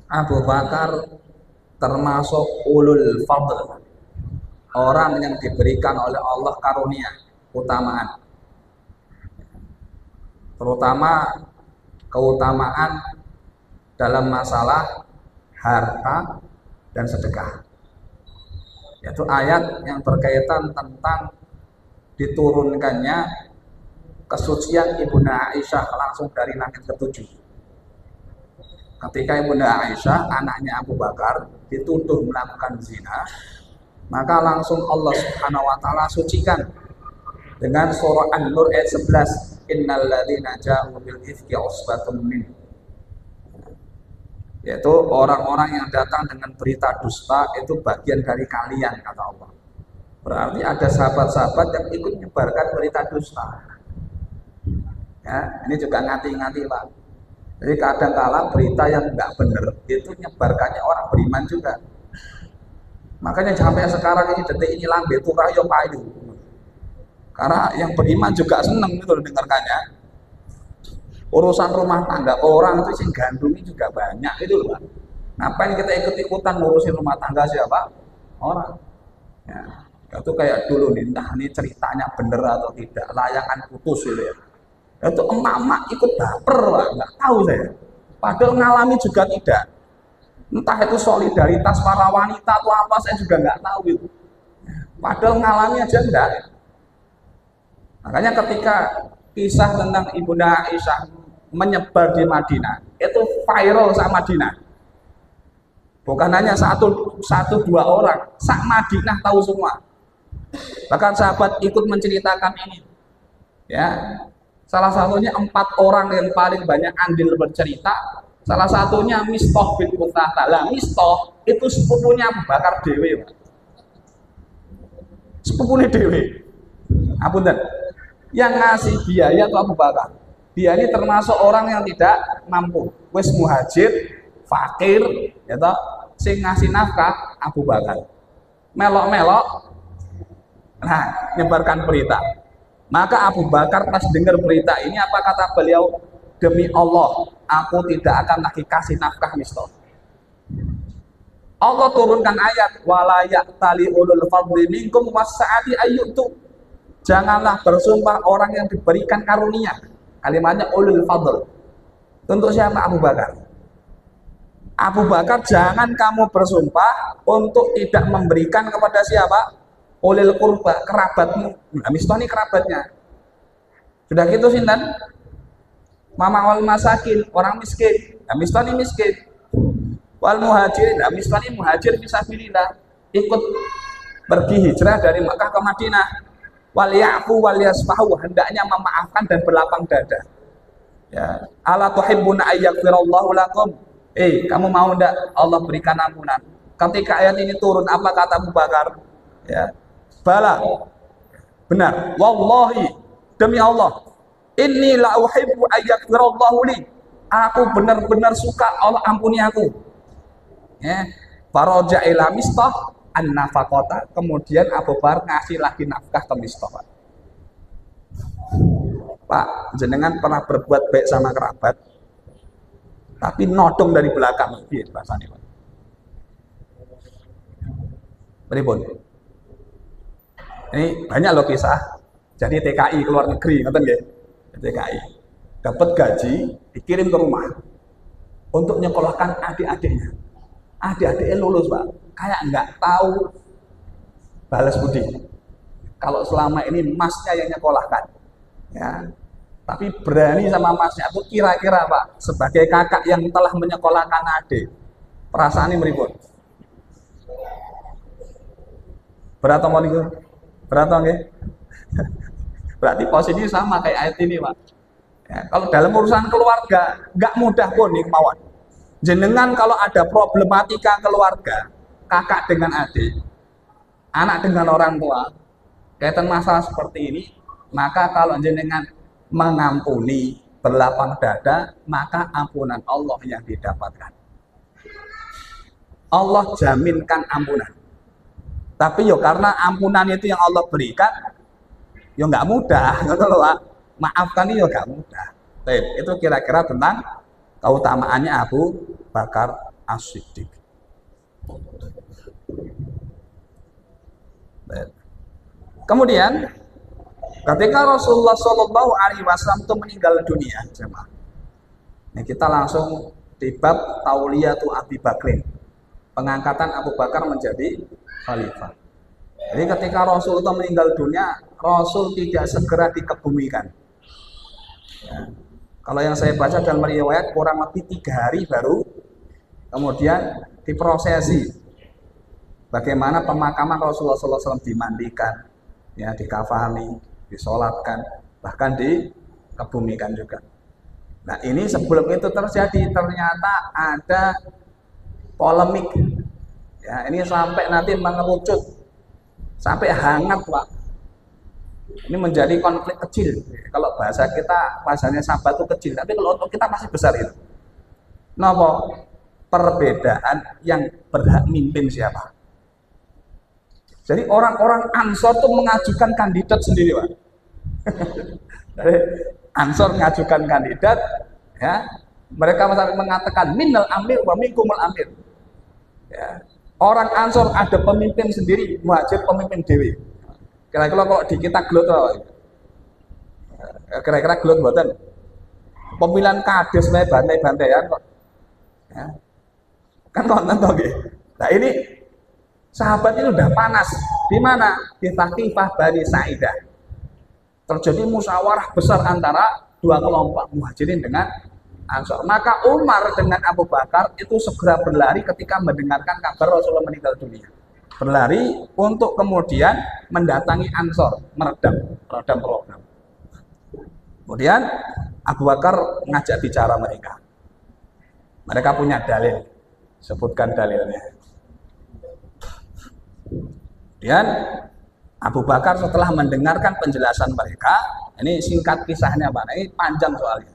Speaker 2: Abu Bakar termasuk ulul fadl, orang yang diberikan oleh Allah karunia, keutamaan. Terutama keutamaan dalam masalah harta dan sedekah, yaitu ayat yang berkaitan tentang diturunkannya kesucian Ibunda Aisyah langsung dari langit ke-7. Ketika Ibunda Aisyah, anaknya Abu Bakar, dituduh melakukan zina, maka langsung Allah Subhanahu wa taala sucikan dengan surah An-Nur ayat 11, innal ladzina ja'u bil ifki usbatun minkum, yaitu orang-orang yang datang dengan berita dusta itu bagian dari kalian, kata Allah. Berarti ada sahabat-sahabat yang ikut menyebarkan berita dusta. Ya, ini juga ngati-ngati Pak. Jadi kadang-kala berita yang nggak benar itu nyebarkannya orang beriman juga. Makanya sampai sekarang ini detik ini lambe turah yo payu. Karena yang beriman juga seneng itu dengarkannya. Urusan rumah tangga orang itu sing gandumi juga banyak itu loh Pak. Ngapain kita ikut-ikutan ngurusin rumah tangga siapa? Orang. Ya, itu kayak dulu nih, entah ini ceritanya bener atau tidak, layangan putus gitu ya. Itu emak-emak ikut baper Pak, nggak tahu saya. Padahal ngalami juga tidak. Entah itu solidaritas para wanita atau apa, saya juga nggak tahu itu. Padahal ngalami aja enggak. Makanya ketika kisah tentang Ibunda Aisyah menyebar di Madinah, itu viral sama Madinah. Bukan hanya satu dua orang, sak Madinah tahu semua. Bahkan sahabat ikut menceritakan ini. Ya, salah satunya 4 orang yang paling banyak andil bercerita. Salah satunya Mistah bin Uthathah. Lah Mistah itu sepupunya Abu Bakar dewe. Sepupunya dewe. Apunten. Yang ngasih biaya itu Abu Bakar. Dia ini termasuk orang yang tidak mampu. Wis muhajir, fakir, ya toh. sing ngasih nafkah Abu Bakar. Melok-melok, nah nyebarkan berita. Maka Abu Bakar pas dengar berita ini, apa kata beliau? Demi Allah, aku tidak akan lagi kasih nafkah Mistah. Allah turunkan ayat, wala ya'tali ulul fadli minkum wasa'ati ayyutu. Janganlah bersumpah orang yang diberikan karunia. Kalimatnya ulul fadl. Untuk siapa? Abu Bakar. Abu Bakar, jangan kamu bersumpah untuk tidak memberikan kepada siapa? Ulil qurba, kerabatmu. Nah, Mistah ini kerabatnya. Sudah gitu sinten? Mama wal masakin, orang miskin. Nah, Mistah ini miskin. Wal muhajirin, nah, Mistah ini muhajir fisabilillah, ikut pergi hijrah dari Makkah ke Madinah. Wal ya'fu wal yasfahu, hendaknya memaafkan dan berlapang dada. Ya, ala tuhibbuna ayyaghfirallahu lakum. Kamu mau ndak Allah berikan ampunan? Ketika ayat ini turun, apa kata Abu Bakar? Ya. Bala, benar. Wallahi, demi Allah, inni la uhibbu ayyaghfirallahu li. Aku benar-benar suka Allah ampuni aku. Ya. Faraja ila Mistah an-nafaqata. Kemudian Abu Bakar ngasih lagi nafkah ke Mistah. Pak, jenengan pernah berbuat baik sama kerabat, tapi nodong dari belakang. Piye bahasane, Pak? Pripun? Ini banyak loh kisah. Jadi TKI keluar negeri, ngoten nggih. TKI dapat gaji, dikirim ke rumah untuk nyekolahkan adik-adiknya. Adik-adiknya lulus, Pak. Kayak nggak tahu balas budi. Kalau selama ini masnya yang nyekolahkan, ya. Tapi berani sama masnya. Aku kira-kira, Pak, sebagai kakak yang telah menyekolahkan adik, perasaan ini meribut. Berat mau niku? Berat nggih? Berarti posisi sama kayak ayat ini, Pak. Ya, kalau dalam urusan keluarga nggak mudah pun nih kemauan. Jenengan kalau ada problematika keluarga, kakak dengan adik, anak dengan orang tua, kaitan masalah seperti ini, maka kalau jenengan mengampuni, berlapang dada, maka ampunan Allah yang didapatkan. Allah jaminkan ampunan. Tapi yo karena ampunan itu yang Allah berikan, yo nggak mudah, gitu loh, Pak. Maafkan yo nggak mudah. Itu kira-kira tentang keutamaannya Abu Bakar As-Siddiq. Kemudian ketika Rasulullah Shallallahu Alaihi Wasallam itu meninggal dunia, jemaah, nah kita langsung di bab Tauliyatu Abi Bakrin, pengangkatan Abu Bakar menjadi khalifah. Jadi ketika Rasul itu meninggal dunia, Rasul tidak segera dikebumikan. Ya. Kalau yang saya baca dalam riwayat kurang lebih 3 hari baru kemudian diprosesi. Bagaimana pemakaman Rasulullah SAW dimandikan, ya, dikafani, disolatkan, bahkan dikebumikan juga. Nah ini sebelum itu terjadi ternyata ada polemik. Ya, ini sampai nanti mengerucut, sampai hangat, Pak. Ini menjadi konflik kecil. Kalau bahasa kita, bahasanya sahabat itu kecil, tapi kalau untuk kita masih besar itu. Kenapa? Perbedaan yang berhak mimpin siapa. Jadi orang-orang Ansor itu mengajukan kandidat sendiri, Pak. Ansor mengajukan kandidat, ya. Mereka mengatakan minal amir wa minkumul amir. Ya. Orang Ansor ada pemimpin sendiri, Muhajir pemimpin dewi. Kira-kira kalau di kita gelut, kira-kira gelut mboten. Pemilihan kades wae bantai-bantaian kok. Ya. Kan konten toh nggih. Nah ini sahabat ini udah panas. Di mana? Di Thaqifah Bani Sa'idah. Terjadi musyawarah besar antara dua kelompok Muhajirin dengan Ansor. Maka Umar dengan Abu Bakar itu segera berlari ketika mendengarkan kabar Rasulullah meninggal dunia. Berlari untuk kemudian mendatangi Ansor, meredam program. Kemudian Abu Bakar ngajak bicara mereka. Mereka punya dalil, sebutkan dalilnya. Kemudian Abu Bakar setelah mendengarkan penjelasan mereka, ini singkat kisahnya, Pak. Ini panjang soalnya.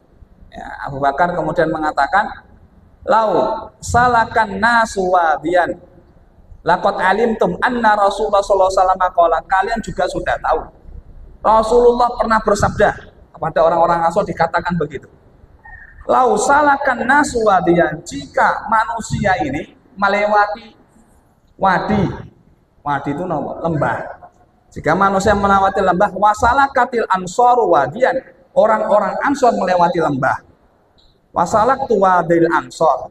Speaker 2: Ya, Abu Bakar kemudian mengatakan, lau salakan nasu wadiyan laqad alimtum anna Rasulullah sallallahu alaihi wasallam qala, kalian juga sudah tahu Rasulullah pernah bersabda kepada orang-orang Ansor, dikatakan begitu. Lau salakan nasu wadiyan, jika manusia ini melewati wadi. Wadi itu lembah. Jika manusia melewati lembah, wasalakatil ansoru wadiyan, orang-orang Ansor melewati lembah. Wasalaktu wadil Ansor,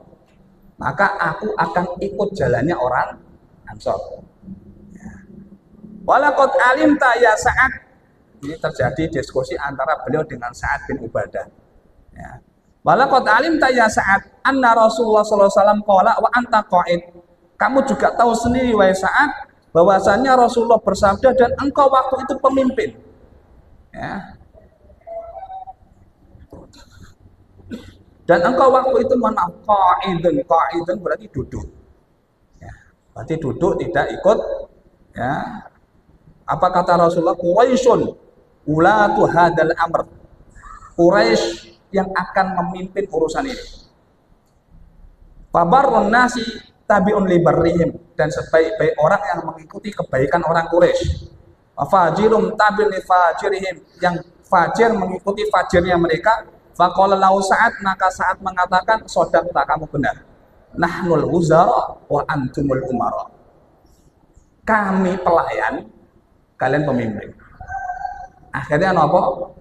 Speaker 2: maka aku akan ikut jalannya orang Ansor. Walaqad alimta ya Sa'ad, ini terjadi diskusi antara beliau dengan Sa'ad bin Ubadah. Ya. Walaqad alimta ya Sa'ad anna Rasulullah sallallahu alaihi wasallam qala wa anta qa'id. Kamu juga tahu sendiri wahai Sa'ad bahwasanya Rasulullah bersabda dan engkau waktu itu pemimpin. Ya. Dan engkau waktu itu mana qa'idun berarti duduk. Ya. Berarti duduk, tidak ikut. Ya. Apa kata Rasulullah? Quraisyun ulatu hadal amr. Quraisy yang akan memimpin urusan ini. Fabarrun nasi tabi'un li barrihim, dan sebaik-baik orang yang mengikuti kebaikan orang Quraisy. Fajirum tabi'un li fajirihim, yang fajir mengikuti fajirnya mereka. Faqala lahu Sa'ad, maka Sa'ad mengatakan, shadaqta, kamu benar. Nahnul wuzara wa antumul umara. Kami pelayan, kalian pemimpin. Akhirnya apa?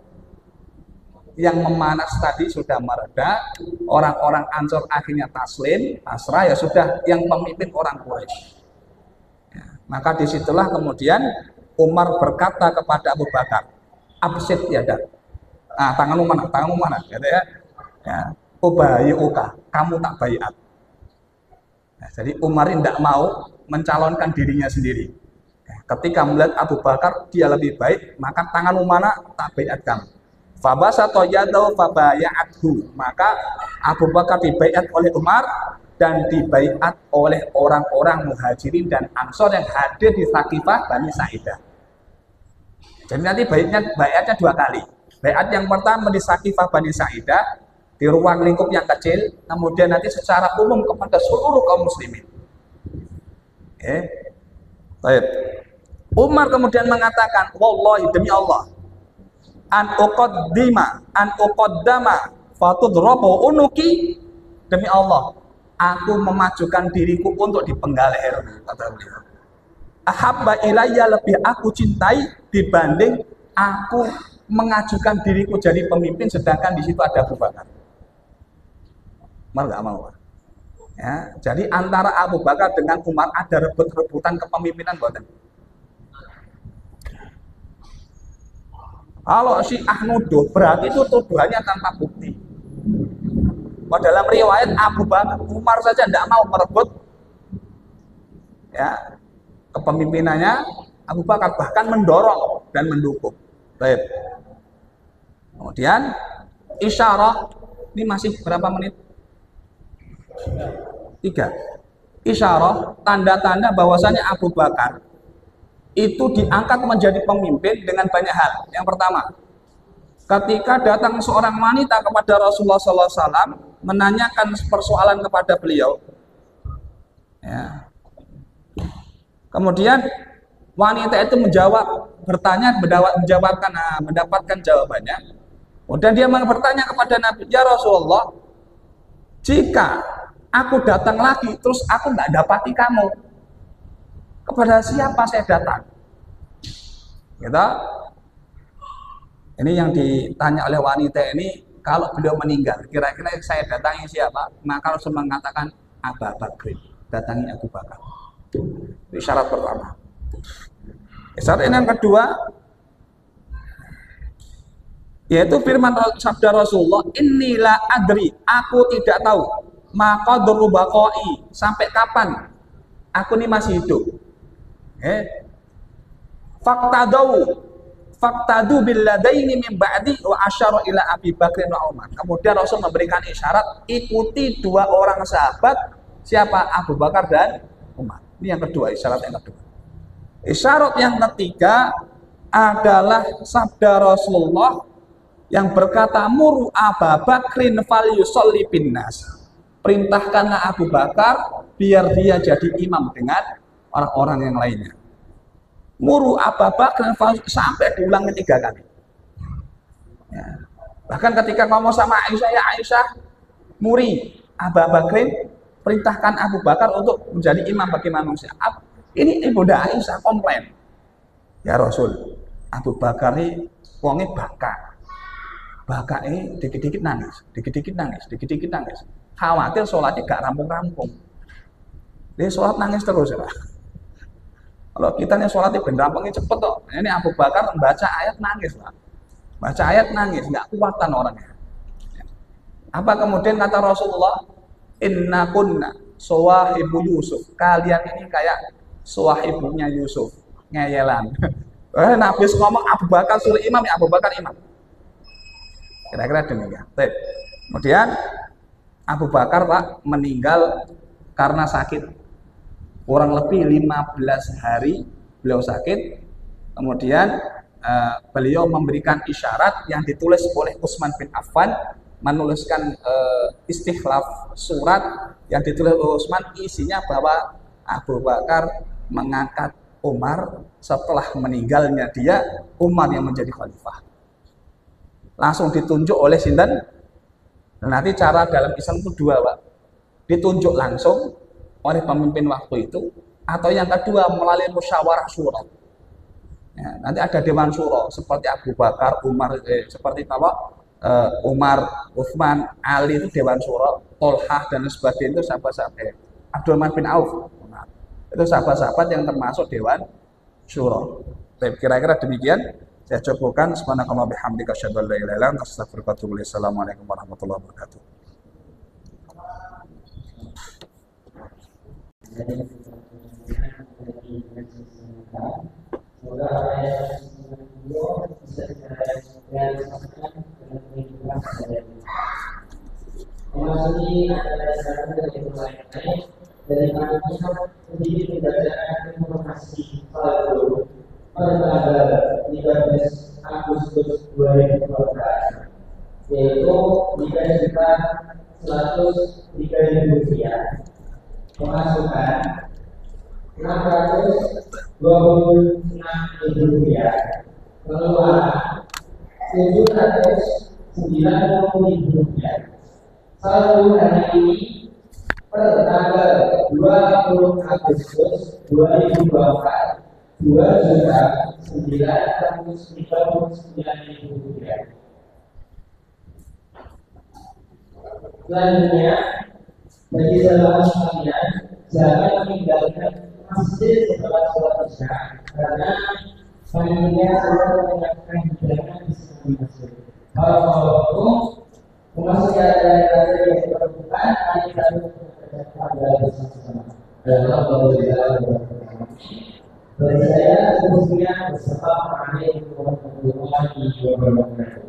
Speaker 2: Yang memanas tadi sudah mereda, orang-orang Ansor akhirnya taslim, pasrah, ya sudah, yang pemimpin orang Quraisy. Ya, maka disitulah kemudian Umar berkata kepada Abu Bakar, absid yadak. Nah, tanganmu mana, gitu ya. Ya, ubayyuka, kamu tak baiat. Nah, jadi Umar tidak mau mencalonkan dirinya sendiri. Ketika melihat Abu Bakar dia lebih baik, maka tanganmu mana, tak baiat kamu. Fabasata yadahu fabaya'athu, maka Abu Bakar dibaiat oleh Umar dan dibaiat oleh orang-orang Muhajirin dan Ansor yang hadir di Thaqifah Bani Sa'idah. Jadi nanti baiatnya dua kali. Baiat yang pertama di Thaqifah Bani Sa'idah di ruang lingkup yang kecil, kemudian nanti secara umum kepada seluruh kaum muslimin. Baik. Umar kemudian mengatakan, wallahi, demi Allah, an uqaddama fatudrabu unuki, demi Allah, aku memajukan diriku untuk dipenggal leher, kata beliau. Ahabba ilayya, lebih aku cintai dibanding aku mengajukan diriku jadi pemimpin, sedangkan di situ ada Abu Bakar. Umar nggak mau. Ya, jadi antara Abu Bakar dengan Umar ada rebut-rebutan kepemimpinan, buatan. Kalau Syiah nuduh, berarti itu tuduhannya tanpa bukti. Dalam riwayat Abu Bakar, Umar saja tidak mau merebut ya kepemimpinannya Abu Bakar, bahkan mendorong dan mendukung. Baik. Kemudian isyarah, ini masih berapa menit? 3. Isyarah, tanda-tanda bahwasanya Abu Bakar itu diangkat menjadi pemimpin dengan banyak hal. Yang pertama, ketika datang seorang wanita kepada Rasulullah SAW menanyakan persoalan kepada beliau, ya. Kemudian wanita itu mendapatkan jawabannya. Kemudian dia bertanya kepada Nabi, ya Rasulullah, jika aku datang lagi terus aku nggak dapati kamu, kepada siapa saya datang? Gitu. Ini yang ditanya oleh wanita ini, kalau beliau meninggal, kira-kira saya datangi siapa? Maka Rasul mengatakan Abu Bakar, datangi Abu Bakar. Itu syarat pertama. Syarat yang kedua, yaitu firman sabda Rasulullah, inilah adri, aku tidak tahu, maka derubakoi, sampai kapan aku ini masih hidup. Faktadu billadaini min ba'di wa asyara ila Abi Bakr wa Umar. Kemudian Rasul memberikan isyarat, ikuti dua orang sahabat, siapa? Abu Bakar dan Umar. Ini yang kedua, isyarat yang kedua. Isyarat yang ketiga adalah sabda Rasulullah yang berkata, muru Abu Bakrin falyusolli binnas. perintahkanlah Abu Bakar biar dia jadi imam dengan orang-orang yang lainnya. Muru Abu Bakar sampai diulangi 3 kali. Ya. Bahkan ketika ngomong sama Aisyah, ya Aisyah, muri Abu Bakar, perintahkan Abu Bakar untuk menjadi imam bagi manusia. Ini ibunda Aisyah komplain. Ya Rasul, Abu Bakar ini wonge bakar. Bakar ini dikit-dikit nangis, dikit-dikit nangis, dikit-dikit nangis. Khawatir sholatnya gak rampung-rampung. Dia sholat nangis terus ya. Kalau kita nih sholatnya ben rampungnya cepet kok. Ini Abu Bakar membaca ayat nangis lah. Baca ayat nangis, gak kuatan orangnya. Apa kemudian kata Rasulullah? Inna kunna sawahibu Yusuf. Kalian ini kayak sawahibunya Yusuf. Ngeyelan. Nabi ngomong Abu Bakar suruh imam, ya Abu Bakar imam. Kira-kira demikian. Kemudian Abu Bakar Pak meninggal karena sakit. Kurang lebih 15 hari beliau sakit. Kemudian beliau memberikan isyarat yang ditulis oleh Utsman bin Affan, menuliskan istikhlaf surat yang ditulis oleh Utsman, isinya bahwa Abu Bakar mengangkat Umar setelah meninggalnya dia, Umar yang menjadi khalifah. Langsung ditunjuk oleh sinten. Nanti cara dalam Islam itu 2, Pak. Ditunjuk langsung oleh pemimpin waktu itu, atau yang kedua melalui musyawarah syura. Ya, nanti ada dewan syura seperti Abu Bakar, Umar, seperti Umar, Utsman, Ali itu dewan syura, Tolhah dan sebagainya itu sahabat-sahabat. Abdurrahman bin Auf, itu sahabat-sahabat yang termasuk dewan syura. Kira-kira demikian. Saya cukupkan. Subhanakallah bihamdika asyhadu an la ilaha illa anta astaghfiruka wa atubu ilaik. Assalamualaikum warahmatullahi wabarakatuh.
Speaker 1: Semoga apa yang bisa direalisasikan dengan kehidupan sehari-hari. Memasuki acara sekarang dari lain-lain dari panitia sedikit membacaan informasi saldo pada tanggal 13 Agustus 2012, yaitu Rp3.103.000, pemasukan Rp626.000, pengeluaran Rp790.000. Saldo hari ini per tanggal 20 Agustus 2024 Rp2.939.000. Selanjutnya, bagi saudara sekalian, jangan meninggalkan masjid setelah sholat isya, karena panitia sudah menyiapkan hidangan di sekitar masjid. Kalau memasuki acara yang diperlukan, kita harus bersama-sama. Bagi saya, khususnya bersama Assalamualaikum warahmatullahi wabarakatuh.